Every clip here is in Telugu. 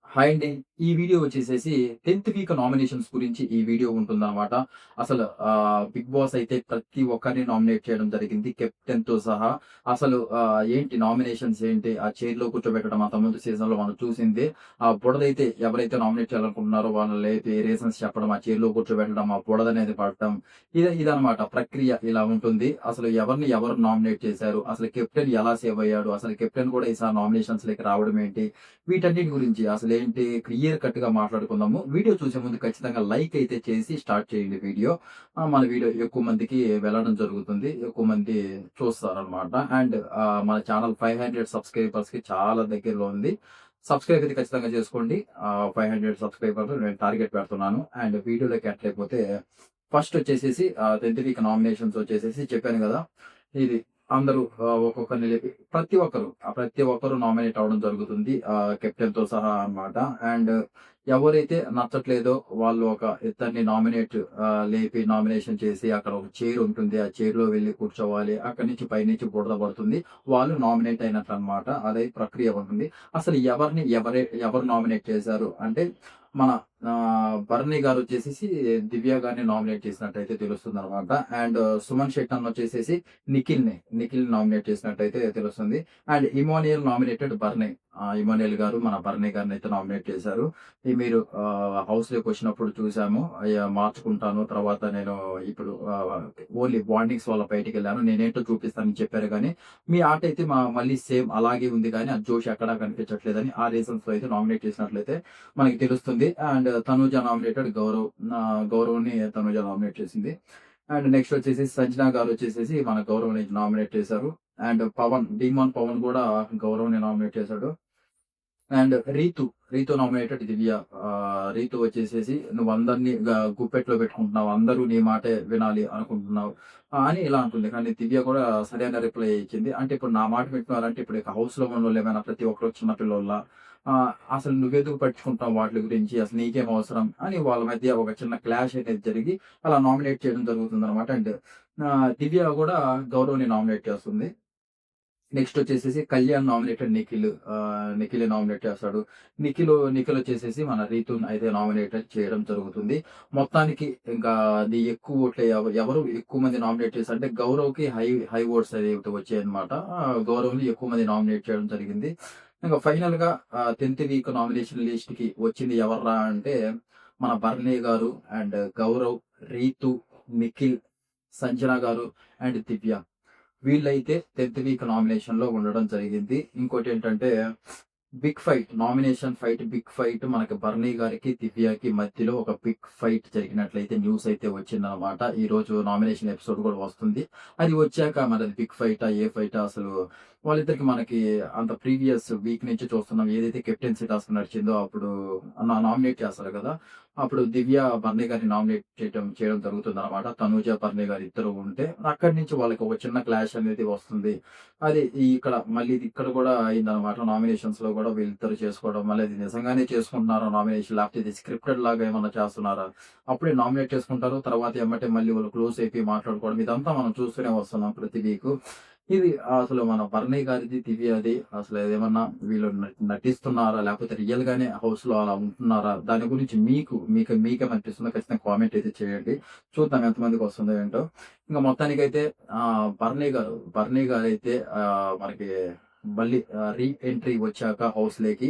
హాయ్ అండి. ఈ వీడియో వచ్చేసేసి 10థ్ వీక్ నామినేషన్స్ గురించి ఈ వీడియో ఉంటుందనమాట. అసలు 'బిగ్ బాస్' అయితే ప్రతి ఒక్కరిని నామినేట్ చేయడం జరిగింది. కెప్టెన్‌తో సహా. అసలు ఏంటి నామినేషన్స్ ఏంటి? ఆ చైర్‌లో కూర్చోబెట్టడం అంతకుముందు సీజన్‌లో మనం చూసిందే. ఆ బుడదైతే ఎవరైతే నామినేట్ చేయాలనుకుంటున్నారో వాళ్ళని లేపి రీజన్స్ చెప్పడం, ఆ చైర్‌లో కూర్చోబెట్టడం, ఆ బుడదనేది పడటం. ఇదనమాట ప్రక్రియ ఇలా ఉంటుంది. అసలు ఎవరిని ఎవరు నామినేట్ చేశారు? అసలు కెప్టెన్ ఎలా సేవ్ అయ్యాడు? అసలు కెప్టెన్ కూడా ఈసారి నామినేషన్స్‌లోకి రావడం ఏంటి? వీటన్నిటి గురించి అసలేంటి క్లియర్ కట్‌గా మాట్లాడుకుందాము. వీడియో చూసే ముందు ఖచ్చితంగా లైక్ అయితే చేసి స్టార్ట్ చేయండి వీడియో. మన వీడియో ఎక్కువ మందికి వెళ్ళడం జరుగుతుంది. ఎక్కువ మంది చూస్తారనమాట. అండ్ మన ఛానల్ 500 సబ్‌స్క్రైబర్స్‌కి చాలా దగ్గరలో ఉంది. సబ్‌స్క్రైబ్ అయితే ఖచ్చితంగా చేసుకోండి. 500 సబ్‌స్క్రైబర్లు నేను టార్గెట్ పెడుతున్నాను. అండ్ వీడియోలోకి ఎట్లయిపోతే ఫస్ట్ వచ్చేసేసి 10థ్ వీక్ నామినేషన్స్ వచ్చేసేసి చెప్పాను గదా! ఇది అందరూ ఒక్కొక్కరిని లేపి ప్రతి ఒక్కరు నామినేట్ అవ్వడం జరుగుతుంది. కెప్టెన్‌తో సహా అన్నమాట. అండ్ ఎవరైతే నచ్చట్లేదో వాళ్ళు ఒక ఇద్దరిని లేపి నామినేషన్ చేసి అక్కడ ఒక చైర్ ఉంటుంది. ఆ చైర్‌లో వెళ్లి కూర్చోవాలి. అక్కడి నుంచి పైనుంచి బురద పడుతుంది. వాళ్ళు నామినేట్ అయినట్లన్నమాట. అదే ప్రక్రియ ఉంటుంది. అసలు ఎవరు నామినేట్ చేశారు అంటే మన భరణి గారొచ్చేసేసి దివ్య గారిని నామినేట్ చేసినట్టయితే తెలుస్తుందనమాట. అండ్ సుమన్ శెట్టి అన్నొచ్చేసేసి నిఖిల్‌ని నామినేట్ చేసినట్టయితే తెలుస్తుంది. And Emmanuel nominated Bharani. Emmanuel గారు మన బర్నీ గారినైతే నామినేట్ చేశారు. మీరు హౌస్‌లోకొచ్చినప్పుడు చూసాము. మార్చుకుంటాను. తర్వాత నేను ఇప్పుడు ఓన్లీ బాండింగ్స్ వల్ల బయటికెళ్ళాను. నేనేంటో చూపిస్తానని చెప్పారు గానీ, మీ ఆట అయితే మళ్ళీ సేమ్ అలాగే ఉంది గానీ, ఆ జోష్ ఎక్కడా కనిపించట్లేదని ఆ రీజన్స్‌లో అయితే నామినేట్ చేసినట్లయితే మనకి తెలుస్తుంది. అండ్ తనూజ నామినేటెడ్ గౌరవ్‌ని తనూజ నామినేట్ చేసింది. అండ్ నెక్స్ట్ వచ్చేసి సంజన గారొచ్చేసేసి మన గౌరవ్‌ని నామినేట్ చేశారు. అండ్ డీమాన్ పవన్ గూడా గౌరవ్‌ని నామినేట్ చేశాడు. And Rithu nominated Divya. రీతు వచ్చేసేసి నువ్వందరిని గుప్పెట్లో పెట్టుకుంటున్నావు. అందరూ నీ మాటే వినాలి అనుకుంటున్నావు. అని ఇలా అంటుంది. కానీ దివ్య కూడా సరైన రిప్లై ఇచ్చింది. అంటే ఇప్పుడు నా మాట వింటున్నారంటే ఇప్పుడు ఇక హౌస్‌లో ఉన్నోళ్ళేమైనా ప్రతి ఒక్కరు చిన్న పిల్లోళ్ళా? అసలు నువ్వెందుకు పట్టించుకుంటున్నావు వాటిలి గురించి? అసలు నీకేం అవసరం? అని వాళ్ళ మధ్య ఒక చిన్న క్లాష్ అనేది జరిగి అలా నామినేట్ చేయడం జరుగుతుందనమాట. అండ్ దివ్య గూడా గౌరవ్‌ని నామినేట్ చేస్తుంది. నెక్స్ట్ వచ్చేసేసి కళ్యాణ్ నామినేటెడ్ నిఖిల్ నామినేట్ చేస్తాడు. నిఖిల్ వచ్చేసేసి మన రీతూని అయితే నామినేటెడ్ చేయడం జరుగుతుంది. మొత్తానికి ఇంకా అది ఎక్కువ ఓట్లే ఎవరు ఎక్కువ మంది నామినేట్ చేశారంటే గౌరవ్‌కి హై ఓట్స్ అయితే వచ్చాయన్నమాట. గౌరవ్‌ని ఎక్కువ మంది నామినేట్ చేయడం జరిగింది. ఇంక ఫైనల్‌గా 10థ్ వీక్ నామినేషన్ లిస్ట్‌కి వచ్చింది ఎవర్రా అంటే మన భరణి గారు అండ్ గౌరవ్, రీతు, నిఖిల్, సంజన గారు అండ్ దివ్య. వీళ్ళైతే 10థ్ వీక్ నామినేషన్‌లో ఉండడం జరిగింది. ఇంకోటేంటంటే బిగ్ ఫైట్ మనకి భరణి గారికి, దివ్యకి మధ్యలో ఒక బిగ్ ఫైట్ జరిగినట్లయితే న్యూస్ అయితే వచ్చిందనమాట. ఈరోజు నామినేషన్ ఎపిసోడ్ కూడా వస్తుంది. అది వచ్చాక మనది బిగ్ ఫైటా? ఏ ఫైటా? అసలు వాళ్ళిద్దరికి మనకి అంత ప్రీవియస్ వీక్ నుంచి చూస్తున్నాం. ఏదైతే కెప్టెన్సీ టాస్క్ నడిచిందో అప్పుడు నామినేట్ చేస్తారు కదా! అప్పుడు దివ్య భరణి గారిని నామినేట్ చేయడం జరుగుతుందనమాట. తనూజ, భరణి గారు ఇద్దరు ఉంటే అక్కడి నుంచి వాళ్ళకి ఒక చిన్న క్లాష్ అనేది వస్తుంది. అది ఇక్కడ కూడా అయిందనమాట. నామినేషన్స్‌లో కూడా వీళ్ళిద్దరు చేసుకోవడం. మళ్ళీ అది నిజంగానే చేసుకుంటున్నారా నామినేషన్? లేకపోతే ఇది స్క్రిప్టెడ్ లాగా ఏమన్నా చేస్తున్నారా? అప్పుడే నామినేట్ చేసుకుంటారు. తర్వాత ఎమ్మటే మళ్ళీ వాళ్ళు క్లోజ్ అయిపోయి మాట్లాడుకోవడం. ఇదంతా మనం చూస్తూనే వస్తున్నాం ప్రతి వీకు. ఇది అసలు మన భరణి గారిది, దివ్యది అసలు ఏమన్నా వీళ్ళు నటిస్తున్నారా? లేకపోతే రియల్‌గానే హౌస్‌లో అలా ఉంటున్నారా? దాని గురించి మీకేమనిపిస్తుందో ఖచ్చితంగా కామెంట్ అయితే చేయండి. చూద్దాం ఎంతమందికొస్తుందో ఏంటో. ఇంక మొత్తానికైతే భరణి గారైతే మనకి మళ్ళీ ఎంట్రీ వచ్చాక హౌస్‌లోకి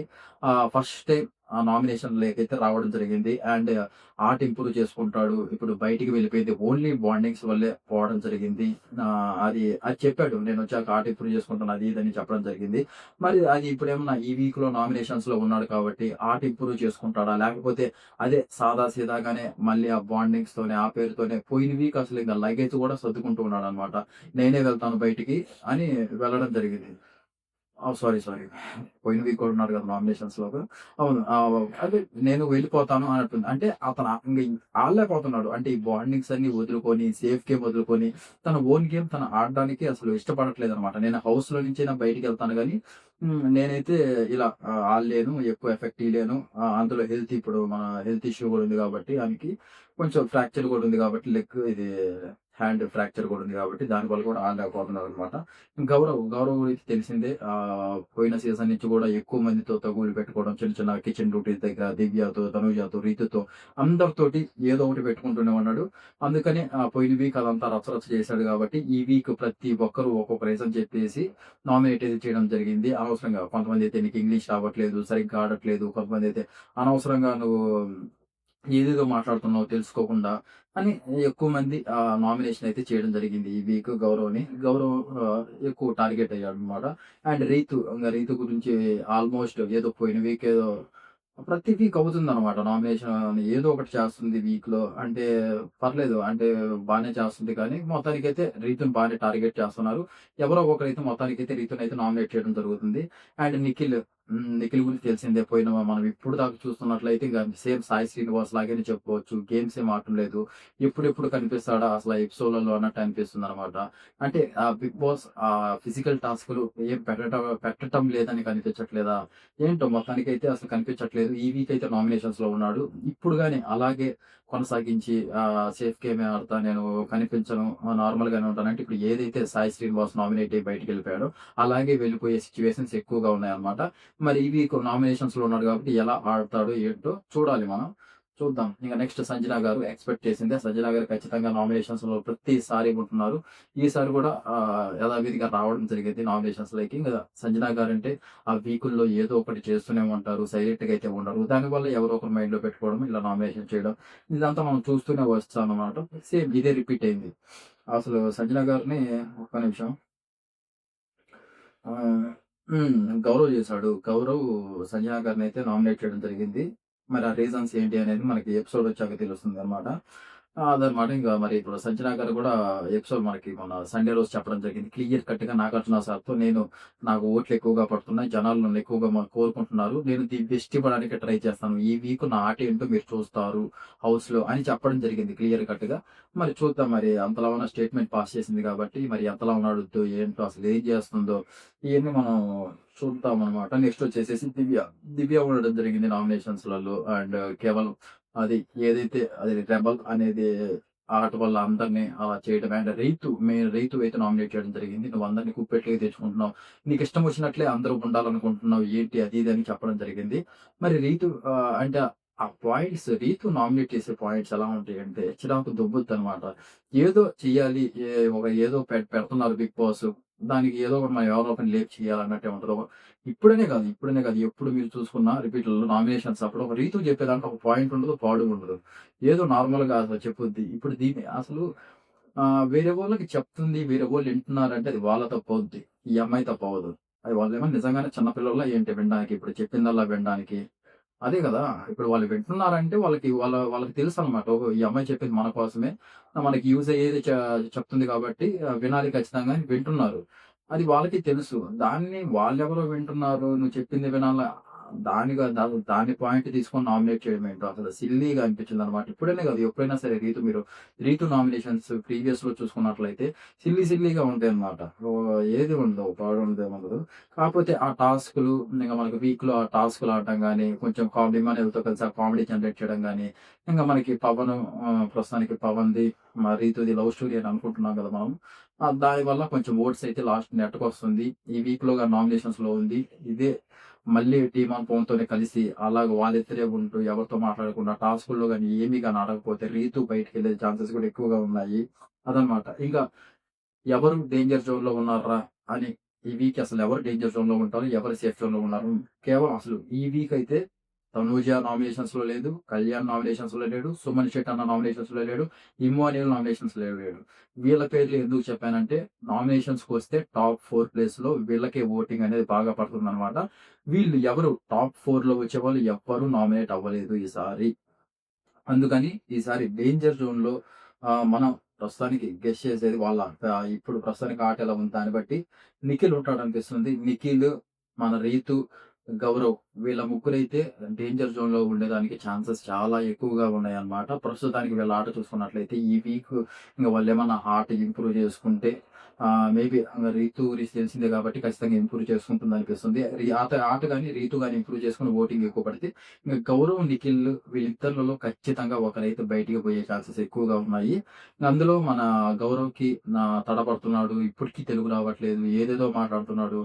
ఫస్ట్ టైమ్ నామినేషన్‌లోకైతే రావడం జరిగింది. అండ్ ఆర్ట్ ఇంప్రూవ్ చేసుకుంటాడు. ఇప్పుడు బయటికి వెళ్ళిపోయింది. ఓన్లీ బాండింగ్స్ వల్లే పోవడం జరిగింది. అది చెప్పాడు. నేనొచ్చాక ఆర్ట్ ఇంప్రూవ్ చేసుకుంటాను అది ఇది అని చెప్పడం జరిగింది. మరి అది ఇప్పుడేమన్నా ఈ వీక్‌లో నామినేషన్స్‌లో ఉన్నాడు కాబట్టి ఆర్ట్ ఇంప్రూవ్ చేసుకుంటాడా? లేకపోతే అదే సాదా సీదాగానే మళ్ళీ ఆ బాండింగ్స్‌తోనే, ఆ పేరుతోనే పోయిన వీక్ అసలు ఇంక లగేజ్ కూడా సర్దుకుంటూ ఉన్నాడనమాట. నేనే వెళ్తాను బయటికి అని వెళ్ళడం జరిగింది. సారీ. పోయిన వీక్ కూడా ఉన్నాడు కదా! నామినేషన్స్‌లోగా. అవును. అదే నేను వెళ్ళిపోతాను అన్నట్టుంది. అంటే అతను ఆడలేకపోతున్నాడు. అంటే ఈ బాండింగ్స్ అన్నీ వదులుకొని, సేఫ్ గేమ్ వదులుకొని, తన ఓన్ గేమ్ తను ఆడడానికి అసలు ఇష్టపడట్లేదనమాట. నేను హౌస్‌లో నుంచైనా బయటికెళ్తాను గానీ, నేనైతే ఇలా ఆడలేను. ఎక్కువ ఎఫెక్ట్ ఇయలేను. అందులో ఇప్పుడు మన హెల్త్ ఇష్యూ గూడా ఉంది గాబట్టి ఆనికి కొంచెం ఫ్రాక్చర్ గూడా ఉంది గాబట్టి ఇది హ్యాండ్ ఫ్రాక్చర్ గూడా ఉంది గాబట్టి దానివల్ల గూడా ఆడలేకపోతున్నాననమాట. గౌరవ్ గురించి తెలిసిందే. పోయిన సీజన్ నుంచి గూడా ఎక్కువ మందితో తగువులు పెట్టుకోవడం, చిన్న చిన్న కిచెన్ డ్యూటీస్ దగ్గర దివ్యతో, తనూజతో, రీతుతో అందరితోటి ఏదో ఒకటి పెట్టుకుంటూనే ఉన్నాడు. అందుకని పోయిన వీక్ అదంతా రచ్చరచ్చ చేశాడు గాబట్టి, ఈ వీక్ ప్రతి ఒక్కరు ఒక్కొక్క రీజన్ చెప్పేసి నామినేట్ అయితే చేయడం జరిగింది. అనవసరంగా కొంతమందైతే నీకు ఇంగ్లీష్ రావట్లేదు, సరిగ్గా ఆడట్లేదు. కొంతమందైతే అనవసరంగా నువ్వు ఏదేదో మాట్లాడుతున్నావు తెలుసుకోకుండా అని ఎక్కువ మంది నామినేషన్ అయితే చేయడం జరిగింది ఈ వీక్ గౌరవ్‌ని. ఎక్కువ టార్గెట్ అయ్యాడనమాట. అండ్ రీతు గురించి ఆల్మోస్ట్ ఏదో పోయిన వీక్ ఏదో ప్రతి వీక్ అవుతుందనమాట నామినేషన్ ఏదో ఒకటి చేస్తుంది వీక్‌లో. అంటే పర్లేదు అంటే బానే చేస్తుంది కానీ మొత్తానికైతే రీతుని బానే టార్గెట్ చేస్తున్నారు. ఎవరో ఒకరైతే మొత్తానికైతే రీతునైతే నామినేట్ చేయడం జరుగుతుంది. అండ్ నిఖిల్ గురించి తెలిసిందే. మనం ఇప్పుడు దాకా చూస్తున్నట్లయితే ఇంక సేమ్ సాయి శ్రీనివాస్ లాగానే చెప్పుకోవచ్చు. గేమ్స్ ఏం ఆడటం లేదు. ఎప్పుడెప్పుడు కనిపిస్తాడా అసలు ఆ ఎపిసోడ్‌లలో అన్నట్టు అనిపిస్తుందనమాట. అంటే బిగ్ బాస్ ఫిజికల్ టాస్క్‌లు ఏం పెట్టటం లేదని కనిపించట్లేదా? ఏంటో మొత్తానికైతే అసలు కనిపించట్లేదు. ఈ వీక్ అయితే నామినేషన్స్‌లో ఉన్నాడు. ఇప్పుడు గాని అలాగే కొనసాగించి సేఫ్ గేమే ఆడతా, నేను కనిపించను, నార్మల్‌గానే ఉంటానంటే ఇప్పుడు ఏదైతే సాయి శ్రీనివాస్ నామినేట్ అయ్యి బయటికెళ్ళిపోయాడో అలాగే వెళ్ళిపోయే సిట్యుయేషన్స్ ఎక్కువగా ఉన్నాయన్నమాట. మరి ఈ వీక్ నామినేషన్స్‌లో ఉన్నాడు కాబట్టి ఎలా ఆడతాడో ఏంటో చూడాలి మనం. చూద్దాం. ఇంక నెక్స్ట్ సంజన గారు ఎక్స్‌పెక్ట్ చేసిందే. సంజన గారు ఖచ్చితంగా నామినేషన్స్‌లో ప్రతిసారి ఉంటున్నారు. ఈసారి కూడా యథావిధిగా రావడం జరిగింది నామినేషన్స్‌లోకి. ఇంక సంజన గారంటే ఆ వీకుల్లో ఏదో ఒకటి చేస్తూనే ఉంటారు. సైలెంట్‌గా అయితే ఉండరు. దానివల్ల ఎవరో ఒకరు మైండ్‌లో పెట్టుకోవడం, ఇలా నామినేషన్ చేయడం ఇదంతా మనం చూస్తూనే వస్తామన్నమాట. సేమ్ ఇదే రిపీట్ అయింది. అసలు సంజన గారిని ఒక్క నిమిషం. ఆహ్, గౌరవ్ చేశాడు. సంజన గారినైతే నామినేట్ చేయడం జరిగింది. మరి ఆ రీజన్స్ ఏంటి అనేది మనకి ఎపిసోడ్ వచ్చాక తెలుస్తుందనమాట. అదనమాట. ఇంకా మరి ఇప్పుడు సంజన గారు కూడా ఎపిసోడ్ మనకి మొన్న సండే రోజు చెప్పడం జరిగింది. క్లియర్ కట్‌గా నాగార్జున సార్‌తో నాకు ఓట్లు ఎక్కువగా పడుతున్నాయి. జనాలు నన్ను ఎక్కువగా కోరుకుంటున్నారు. నేను ది బెస్ట్ ఇవ్వడానికి ట్రై చేస్తాను. ఈ వీక్ నా ఆట ఏంటో మీరు చూస్తారు హౌస్‌లో అని చెప్పడం జరిగింది క్లియర్ కట్‌గా. మరి చూద్దాం మరి అంతలా ఉన్న స్టేట్‌మెంట్ పాస్ చేసింది కాబట్టి మరి ఎంతలా ఉన్నాడుద్దో ఏంటో అసలు ఏం చేస్తుందో ఇయన్నీ మనం చూద్దామనమాట. నెక్స్ట్ వచ్చేసేసి దివ్య ఉండడం జరిగింది నామినేషన్స్‌లలో. అండ్ కేవలం అది ఏదైతే అది రెబెల్ అనేది ఆట వల్ల అందరిని అలా చేయడం. అండ్ రీతు అయితే నామినేట్ చేయడం జరిగింది. "నువ్వు అందరిని కుప్పెట్లోకి తెచ్చుకుంటున్నావు. నీకిష్టం వచ్చినట్లే అందరూ ఉండాలనుకుంటున్నావు. ఏంటి అది ఇది" అని చెప్పడం జరిగింది. మరి అంటే ఆ రీతు నామినేట్ చేసే పాయింట్స్ ఎలా ఉంటాయంటే చిరాకు దొబ్బుద్దనమాట. ఏదో చెయ్యాలి. ఏదో పెడుతున్నారు బిగ్ బాస్. దానికి ఏదో ఒకటి మనం ఎవరో ఒకరిని లేపి చేయాలన్నట్టే ఉంటది. ఇప్పుడనే కాదు ఎప్పుడు మీరు చూసుకున్న రిపీట్‌లలో నామినేషన్స్ అప్పుడు ఒక రీతు చెప్పేదాంట్లో ఒక పాయింట్ ఉండదు, పాడు ఉండదు. ఏదో నార్మల్‌గా అసలు చెప్పుద్ది. ఇప్పుడు దీన్ని అసలు వేరే వాళ్ళకి చెప్తుంది, వేరే వాళ్ళు వింటున్నారంటే అది వాళ్ళ తప్పవుద్ది. ఈ అమ్మాయి తప్పవ్వదు. అది వాళ్ళేమో నిజంగానే చిన్న పిల్లోళ్ళా ఏంటి వినడానికి? ఇప్పుడు చెప్పిందల్లా వినడానికి? అదే గదా! ఇప్పుడు వాళ్ళు వింటున్నారంటే వాళ్ళకి తెలుసనమాట. ఓహో! ఈ అమ్మాయి చెప్పింది మన కోసమే. మనకి యూజ్ అయ్యేది చెప్తుంది కాబట్టి వినాలి ఖచ్చితంగా అని వింటున్నారు. అది వాళ్ళకి తెలుసు. దాన్ని వాళ్ళెవరో వింటున్నారు, నువ్వు చెప్పింది వినాలా దాని పాయింట్ తీసుకొని నామినేట్ చేయడం ఏంటో అసలు సిల్లీగా అనిపించిందనమాట. ఇప్పుడనే కాదు ఎప్పుడైనా సరే రీతు నామినేషన్స్ ప్రీవియస్‌లో చూసుకున్నట్లయితే సిల్లీగా ఉంటాయన్నమాట. ఏది ఉండదు. పాడుండదు ఏముండదు. కాకపోతే ఆ టాస్క్‌లు ఇంక మనకి వీక్‌లో ఆ టాస్క్‌లు ఆడటం గాని, కొంచెం అభిమానులతో కలిసి ఆ కామెడీ జనరేట్ చేయడం గాని, ఇంక మనకి ప్రస్తుతానికి పవన్‌ది, రీతుది లవ్ స్టోరీ అని అనుకుంటున్నాం కదా మనం. దానివల్ల కొంచెం ఓట్స్ అయితే లాస్ట్ నెట్టకొస్తుంది. ఈ వీక్‌లో నామినేషన్స్‌లో ఉంది. ఇదే మళ్ళీ టీమాన్ పవన్‌తోనే కలిసి అలాగ వాళ్ళిద్దరే ఉంటూ ఎవరితో మాట్లాడకుండా టాస్కుల్లో గాని ఏమి గాని ఆడకపోతే రీతు బయటికెళ్ళే ఛాన్సెస్ కూడా ఎక్కువగా ఉన్నాయి. అదనమాట. ఇంకా ఎవరు డేంజర్ జోన్‌లో ఉన్నార్రా అని ఈ వీక్ అసలు ఎవరు డేంజర్ జోన్‌లో ఉంటారు? ఎవరు సేఫ్ జోన్‌లో ఉన్నారు? కేవలం అసలు ఈ వీక్ అయితే తనూజ నామినేషన్స్‌లో లేదు. కళ్యాణ్ నామినేషన్స్‌లో లేడు. సుమన్ శెట్టి అన్న నామినేషన్స్‌లో లేడు. ఇమ్మాన్యుయల్ నామినేషన్స్‌లో లేడు. వీళ్ళ పేర్లు ఎందుకు చెప్పానంటే నామినేషన్స్‌కొస్తే టాప్ 4 ప్లేస్‌లో వీళ్ళకే ఓటింగ్ అనేది బాగా పడుతుందనమాట. వీళ్ళు ఎవరు టాప్ 4లో వచ్చేవాళ్ళు ఎవ్వరు నామినేట్ అవ్వలేదు ఈసారి. అందుకని ఈసారి డేంజర్ జోన్‌లో మనం ప్రస్తుతానికి గెస్ చేసేది ఇప్పుడు ప్రస్తుతానికి ఆట ఎలా ఉంది దాన్ని బట్టి నిఖిల్ ఉంటాడనిపిస్తుంది. మన రీతు గౌరవ్ వీళ్ళ ముగ్గురైతే డేంజర్ జోన్‌లో ఉండేదానికి ఛాన్సెస్ చాలా ఎక్కువగా ఉన్నాయన్నమాట. ప్రస్తుతానికి వీళ్ళ ఆట చూసుకున్నట్లయితే ఈ వీక్ ఇంక వాళ్ళేమన్నా ఆట ఇంప్రూవ్ చేసుకుంటే మేబీ రీతు గురించి తెలిసిందే కాబట్టి ఖచ్చితంగా ఇంప్రూవ్ చేసుకుంటుందనిపిస్తుంది. ఆట గాని, రీతు గాని ఇంప్రూవ్ చేసుకొని ఓటింగ్ ఎక్కువ పడితే ఇంక గౌరవ్, నిఖిల్ వీళ్ళిద్దరిలో ఖచ్చితంగా ఒకరైతే బయటికి పోయే ఛాన్సెస్ ఎక్కువగా ఉన్నాయి. అందులో మన గౌరవ్‌కి తడబడుతున్నాడు. ఇప్పటికి తెలుగు రావట్లేదు. ఏదేదో మాట్లాడుతున్నాడు.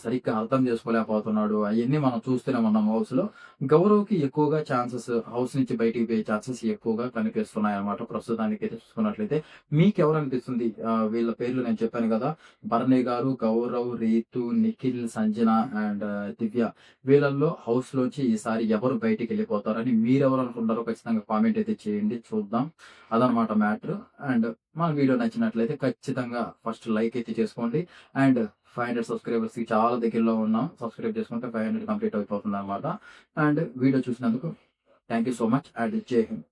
సరిగ్గా అర్థం చేసుకోలేకపోతున్నాడు. అయన్నీ మనం చూస్తూనే ఉన్నాం హౌస్‌లో. గౌరవ్‌కి ఎక్కువగా ఛాన్సెస్ హౌస్ నుంచి బయటికి పోయే ఛాన్సెస్ ఎక్కువగా కనిపిస్తున్నాయన్నమాట. ప్రస్తుతానికైతే చూసుకున్నట్లయితే మీకెవరనిపిస్తుంది? వీళ్ళ పేర్లు నేను చెప్పాను గదా! భరణి గారు, గౌరవ్, రీతు, నిఖిల్, సంజన అండ్ దివ్య వీళ్ళల్లో హౌస్‌లోంచి ఈసారి ఎవరు బయటికెళ్ళిపోతారని మీరెవరనుకుంటారో ఖచ్చితంగా కామెంట్ అయితే చేయండి. చూద్దాం. అదనమాట మ్యాటర్. అండ్ మన వీడియో నచ్చినట్లయితే ఖచ్చితంగా ఫస్ట్ లైక్ అయితే చేసుకోండి. అండ్ 500 సబ్స్క్రైబర్స్‌కి చాలా దగ్గరలో ఉన్నాం. సబ్స్క్రైబ్ చేసుకుంటే 500 కంప్లీట్ అయిపోతుందనమాట. అండ్ వీడియో చూసినందుకు thank you so much and జై హింద్.